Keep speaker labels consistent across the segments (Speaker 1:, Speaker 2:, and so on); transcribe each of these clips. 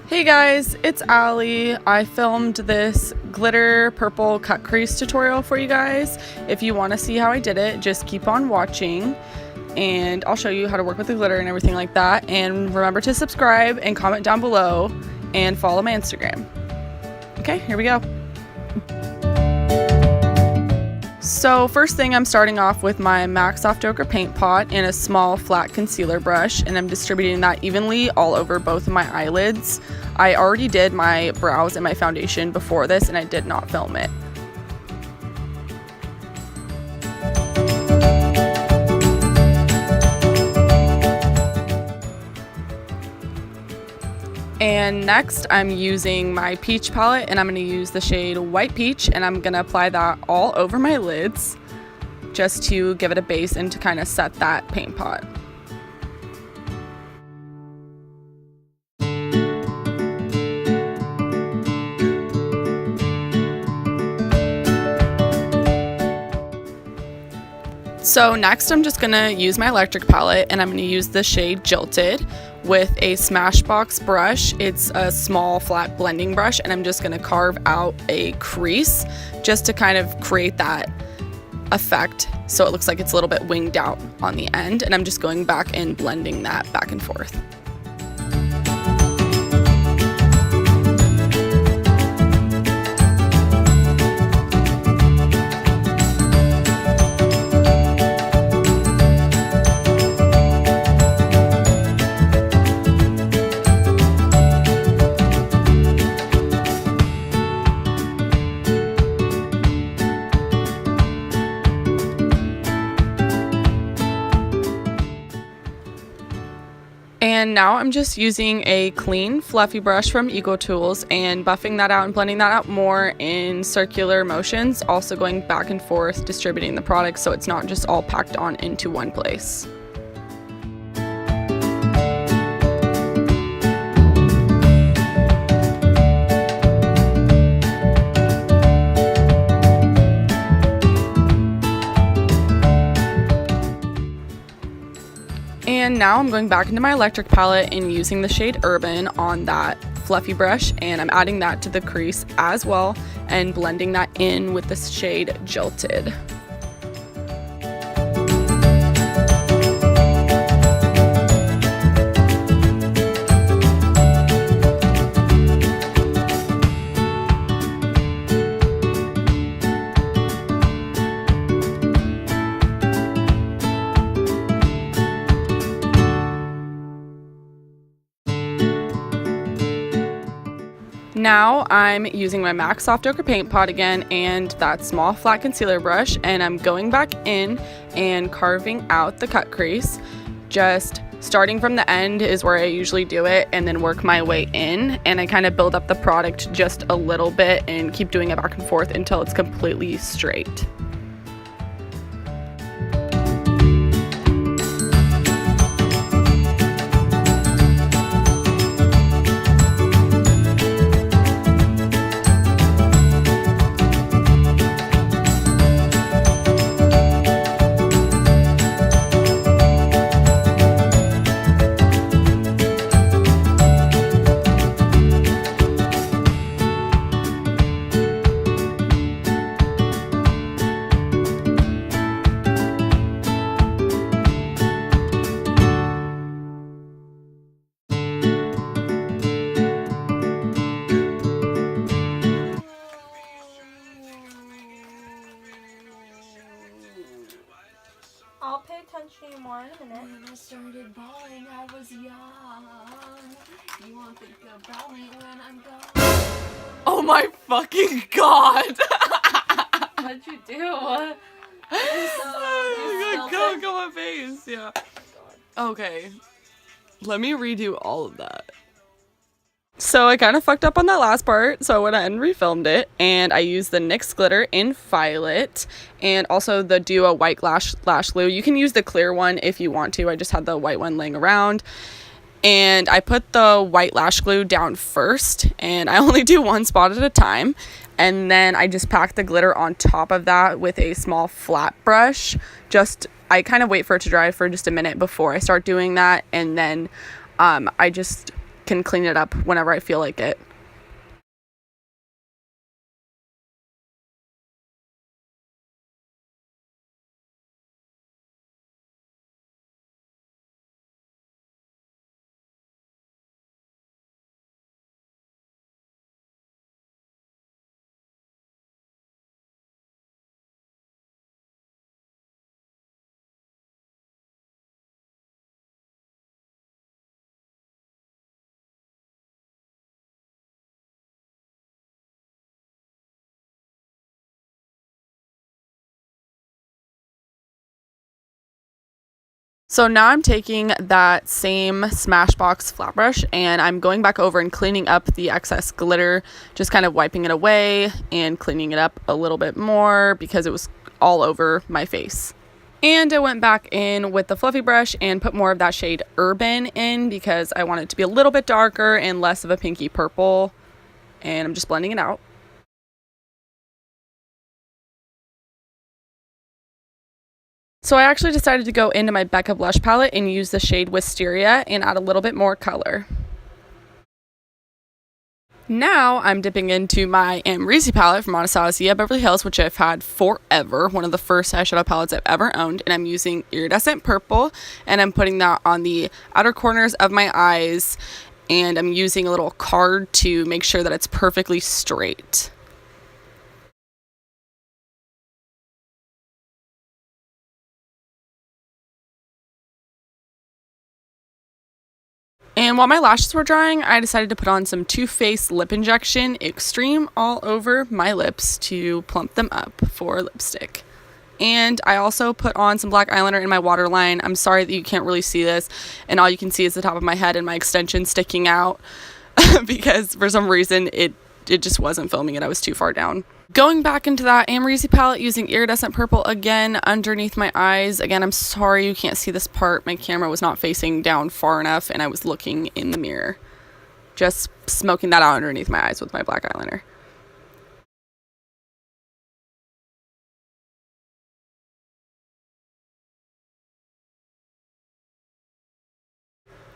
Speaker 1: Hey guys, it's Allie. I filmed this glitter purple cut crease tutorial for you guys. If you want to see how I did it, just keep on watching and I'll show you how to work with the glitter and everything like that. And remember to subscribe and comment down below and follow my Instagram. Okay, here we go. So first thing, I'm starting off with my MAC Soft Ochre paint pot and a small flat concealer brush, and I'm distributing that evenly all over both of my eyelids. I already did my brows and my foundation before this, and I did not film it. And next I'm using my peach palette, and I'm going to use the shade White Peach, and I'm going to apply that all over my lids just to give it a base and to kind of set that paint pot. So next I'm just going to use my electric palette, and I'm going to use the shade Jilted with a Smashbox brush. It's a small flat blending brush, and I'm just going to carve out a crease just to kind of create that effect so it looks like it's a little bit winged out on the end, and I'm just going back and blending that back and forth. And now I'm just using a clean, fluffy brush from Ego Tools and buffing that out and blending that out more in circular motions, also going back and forth, distributing the product so it's not just all packed on into one place. And now I'm going back into my electric palette and using the shade Urban on that fluffy brush, and I'm adding that to the crease as well and blending that in with the shade Jilted. Now I'm using my MAC Soft Ochre paint pot again and that small flat concealer brush, and I'm going back in and carving out the cut crease. Just starting from the end is where I usually do it, and then work my way in, and I kind of build up the product just a little bit and keep doing it back and forth until it's completely straight.
Speaker 2: I'll pay attention to you more in a minute.
Speaker 3: When I started bawling, I was young. You won't think about me when I'm gone.
Speaker 1: Oh my fucking god!
Speaker 3: What'd you do?
Speaker 1: Go my face, yeah. Okay, let me redo all of that. So I kind of fucked up on that last part, so I went ahead and refilmed it, and I used the NYX glitter in Violet and also the Duo white lash glue. You can use the clear one if you want to. I just had the white one laying around, and I put the white lash glue down first, and I only do one spot at a time, and then I just pack the glitter on top of that with a small flat brush. I kind of wait for it to dry for just a minute before I start doing that, and then I just can clean it up whenever I feel like it. So now I'm taking that same Smashbox flat brush and I'm going back over and cleaning up the excess glitter, just kind of wiping it away and cleaning it up a little bit more because it was all over my face. And I went back in with the fluffy brush and put more of that shade Urban in because I want it to be a little bit darker and less of a pinky purple. And I'm just blending it out. So I actually decided to go into my Becca blush palette and use the shade Wisteria and add a little bit more color. Now I'm dipping into my Amrezy palette from Anastasia Beverly Hills, which I've had forever, one of the first eyeshadow palettes I've ever owned, and I'm using Iridescent Purple, and I'm putting that on the outer corners of my eyes, and I'm using a little card to make sure that it's perfectly straight. And while my lashes were drying, I decided to put on some Too Faced Lip Injection Extreme all over my lips to plump them up for lipstick. And I also put on some black eyeliner in my waterline. I'm sorry that you can't really see this, and all you can see is the top of my head and my extension sticking out because for some reason it just wasn't filming it. I was too far down. Going back into that Amrezy palette using Iridescent Purple again underneath my eyes. Again, I'm sorry you can't see this part. My camera was not facing down far enough and I was looking in the mirror. Just smoking that out underneath my eyes with my black eyeliner.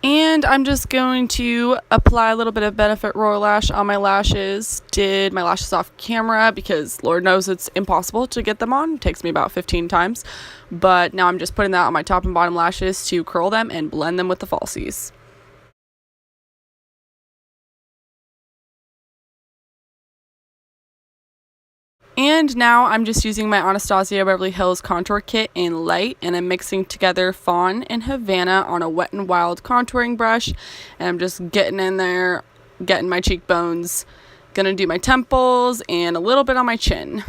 Speaker 1: And I'm just going to apply a little bit of Benefit Royal Lash on my lashes. Did my lashes off camera because Lord knows it's impossible to get them on. It takes me about 15 times. But now I'm just putting that on my top and bottom lashes to curl them and blend them with the falsies. And now I'm just using my Anastasia Beverly Hills contour kit in light, and I'm mixing together Fawn and Havana on a Wet n Wild contouring brush, and I'm just getting in there, getting my cheekbones, gonna do my temples and a little bit on my chin.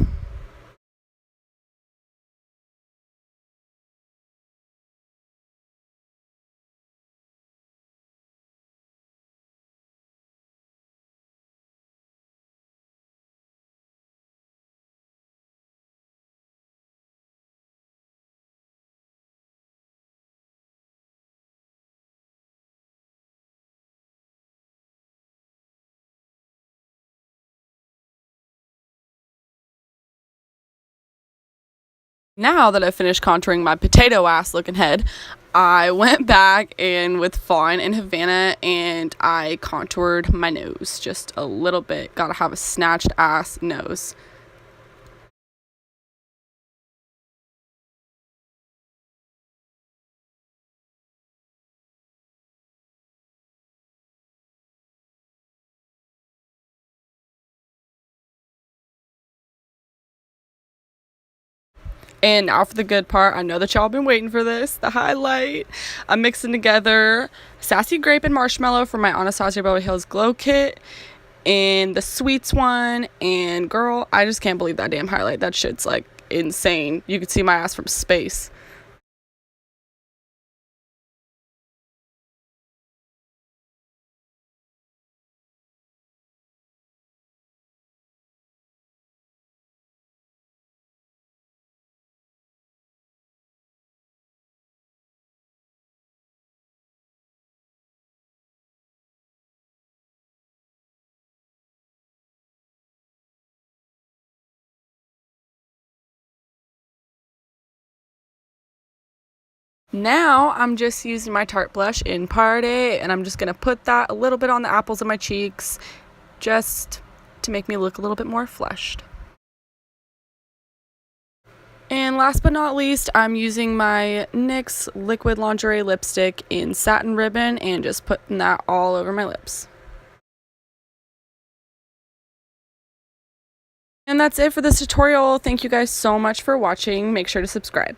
Speaker 1: Now that I've finished contouring my potato ass looking head, I went back in with Fawn and Havana and I contoured my nose just a little bit. Gotta have a snatched ass nose. And now for the good part. I know that y'all been waiting for this. The highlight. I'm mixing together Sassy Grape and Marshmallow from my Anastasia Beverly Hills Glow Kit and the Sweets one. And girl, I just can't believe that damn highlight. That shit's like insane. You could see my ass from space. Now I'm just using my Tarte blush in Party, and I'm just going to put that a little bit on the apples of my cheeks just to make me look a little bit more flushed. And last but not least, I'm using my NYX Liquid Lingerie Lipstick in Satin Ribbon and just putting that all over my lips. And that's it for this tutorial. Thank you guys so much for watching. Make sure to subscribe.